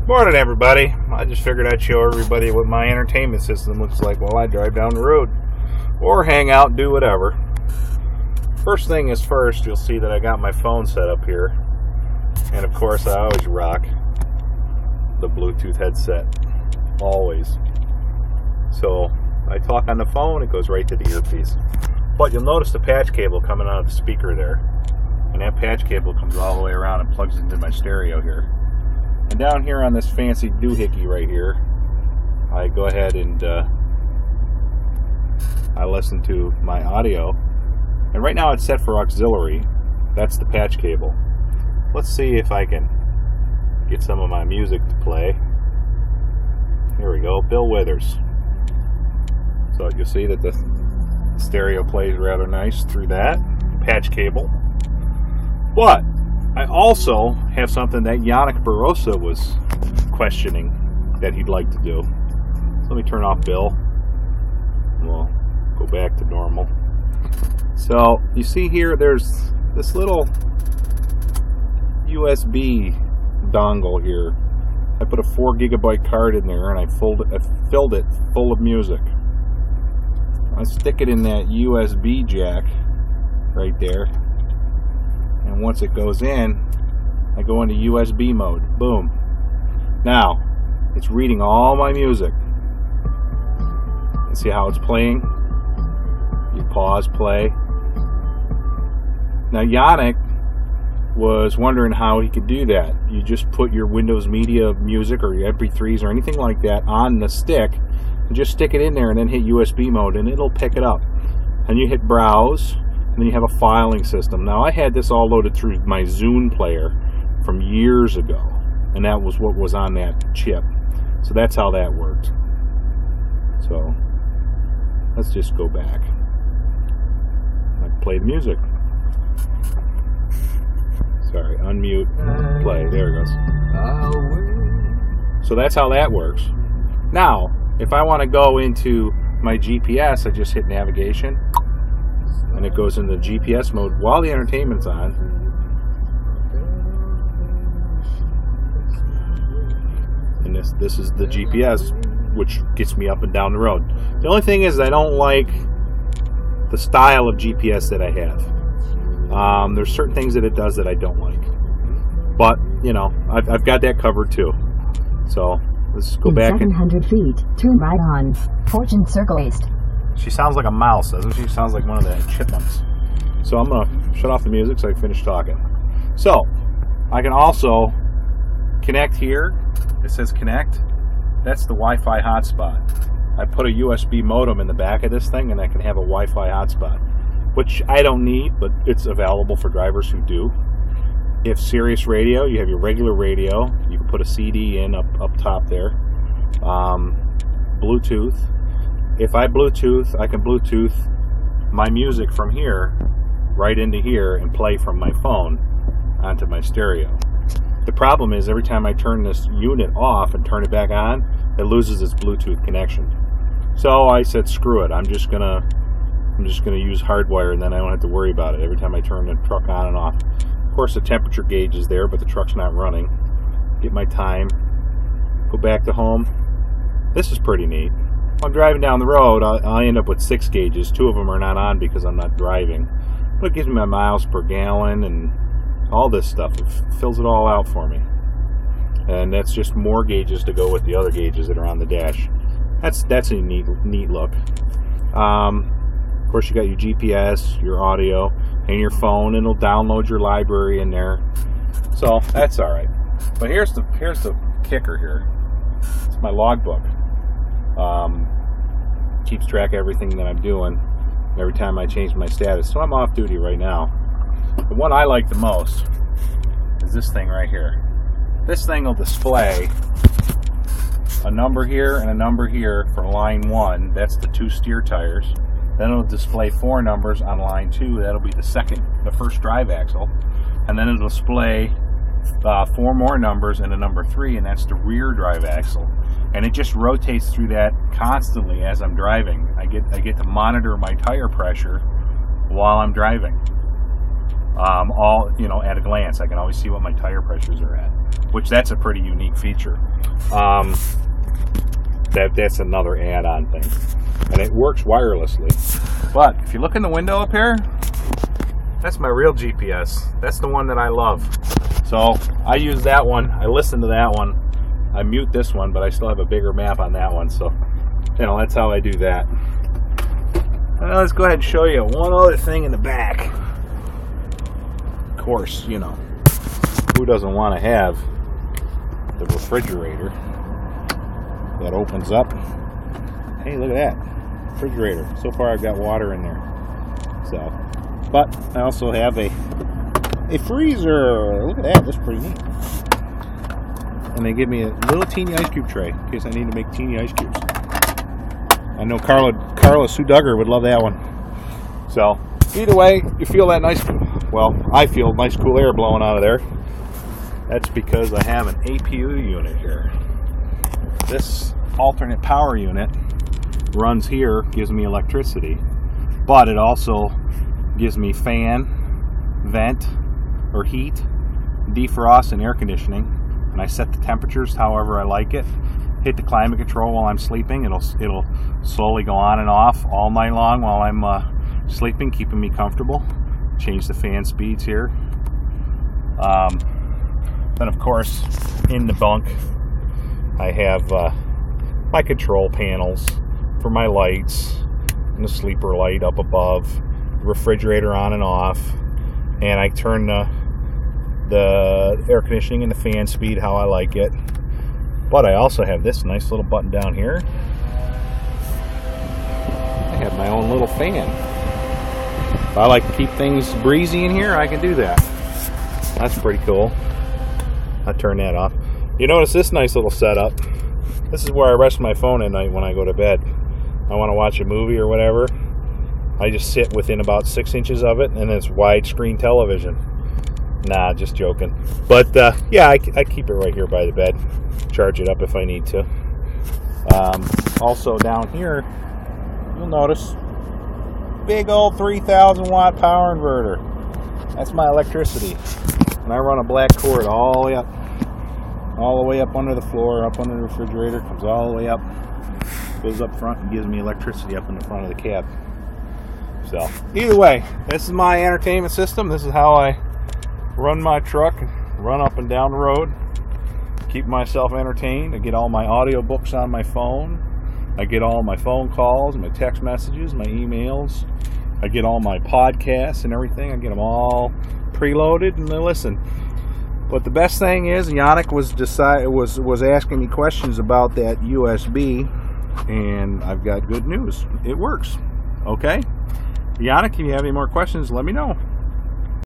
Morning, everybody. I just figured I'd show everybody what my entertainment system looks like while I drive down the road or hang out and do whatever. First thing is first, you'll see that I got my phone set up here, and of course I always rock the Bluetooth headset, always. So I talk on the phone, it goes right to the earpiece. But you'll notice the patch cable coming out of the speaker there, and that patch cable comes all the way around and plugs into my stereo here. And down here on this fancy doohickey right here, I go ahead and I listen to my audio. And right now it's set for auxiliary. That's the patch cable. Let's see if I can get some of my music to play. Here we go, Bill Withers. So you'll see that the stereo plays rather nice through that patch cable. But I also have something that Yannick Barossa was questioning that he'd like to do. So let me turn off Bill, and we'll go back to normal. So you see here, there's this little USB dongle here. I put a 4 gigabyte card in there, and I filled it full of music. I stick it in that USB jack right there. And once it goes in, I go into USB mode. Boom. Now, it's reading all my music. You see how it's playing? You pause, play. Now, Yannick was wondering how he could do that. You just put your Windows Media music or your MP3s or anything like that on the stick, and just stick it in there and then hit USB mode, and it'll pick it up. And you hit browse. And then you have a filing system. Now, I had this all loaded through my Zune player from years ago, and that was what was on that chip. So that's how that worked. So let's just go back. I play the music. Sorry, unmute, play. There it goes. So that's how that works. Now, if I want to go into my GPS, I just hit navigation. And it goes into GPS mode while the entertainment's on. And this is the GPS, which gets me up and down the road. The only thing is I don't like the style of GPS that I have. There's certain things that it does that I don't like. But, you know, I've got that covered too. So let's go back. 700 feet, turn right on Fortune Circle East. She sounds like a mouse, doesn't she? She sounds like one of the chipmunks. So I'm going to shut off the music so I can finish talking. So, I can also connect here. It says connect. That's the Wi-Fi hotspot. I put a USB modem in the back of this thing, and I can have a Wi-Fi hotspot, which I don't need, but it's available for drivers who do. You have Sirius radio. You have your regular radio. You can put a CD in up top there. Bluetooth. If I Bluetooth, I can Bluetooth my music from here right into here and play from my phone onto my stereo. The problem is every time I turn this unit off and turn it back on, it loses its Bluetooth connection. So I said, screw it. I'm just gonna use hardwire, and then I don't have to worry about it every time I turn the truck on and off. Of course, the temperature gauge is there, but the truck's not running. Get my time. Go back to home. This is pretty neat. I'm driving down the road, I end up with 6 gauges. 2 of them are not on because I'm not driving. But it gives me my miles per gallon and all this stuff. It fills it all out for me. And that's just more gauges to go with the other gauges that are on the dash. That's a neat look. Of course, you got your GPS, your audio, and your phone, and it'll download your library in there. So that's all right. But here's the kicker here. It's my logbook. Keeps track of everything that I'm doing every time I change my status. So I'm off duty right now. The one I like the most is this thing right here. This thing will display a number here and a number here for line 1. That's the 2 steer tires. Then it'll display 4 numbers on line 2. That'll be the first drive axle. And then it'll display 4 more numbers and a number 3, and that's the rear drive axle. And it just rotates through that constantly as I'm driving. I get to monitor my tire pressure while I'm driving. all, you know, at a glance. I can always see what my tire pressures are at, which that's a pretty unique feature. That's another add-on thing, and it works wirelessly. But if you look in the window up here, that's my real GPS. That's the one that I love. So I use that one. I listen to that one. I mute this one, but I still have a bigger map on that one. So, you know, that's how I do that. Let's go ahead and show you one other thing in the back. Of course, you know, who doesn't want to have the refrigerator that opens up? Hey, look at that refrigerator. So far I've got water in there. So, but I also have a freezer. Look at that, that's pretty neat. And they give me a little teeny ice cube tray in case I need to make teeny ice cubes. I know Carla Sue Duggar would love that one. So, either way, you feel that nice, well, I feel nice cool air blowing out of there. That's because I have an APU unit here. This alternate power unit runs here, gives me electricity, but it also gives me fan, vent, or heat, defrost, and air conditioning. And I set the temperatures however I like it. Hit the climate control while I'm sleeping. It'll slowly go on and off all night long while I'm sleeping, keeping me comfortable. Change the fan speeds here. Then of course, in the bunk, I have my control panels for my lights, and the sleeper light up above, the refrigerator on and off, and I turn the air conditioning and the fan speed how I like it. But I also have this nice little button down here. I have my own little fan. If I like to keep things breezy in here, I can do that. That's pretty cool. I turn that off. You notice this nice little setup. This is where I rest my phone at night when I go to bed. I want to watch a movie or whatever. I just sit within about 6 inches of it, and it's widescreen television. Nah, just joking. But yeah, I keep it right here by the bed. Charge it up if I need to. Also down here, you'll notice big old 3,000 watt power inverter. That's my electricity. And I run a black cord all the way up under the floor, up under the refrigerator, comes all the way up, goes up front and gives me electricity up in the front of the cab. So either way, this is my entertainment system. This is how I run my truck, run up and down the road, keep myself entertained. I get all my audio books on my phone. I get all my phone calls, my text messages, my emails. I get all my podcasts and everything. I get them all preloaded and I listen. But the best thing is, Yannick was asking me questions about that USB, and I've got good news. It works. Okay? Yannick, if you have any more questions, let me know.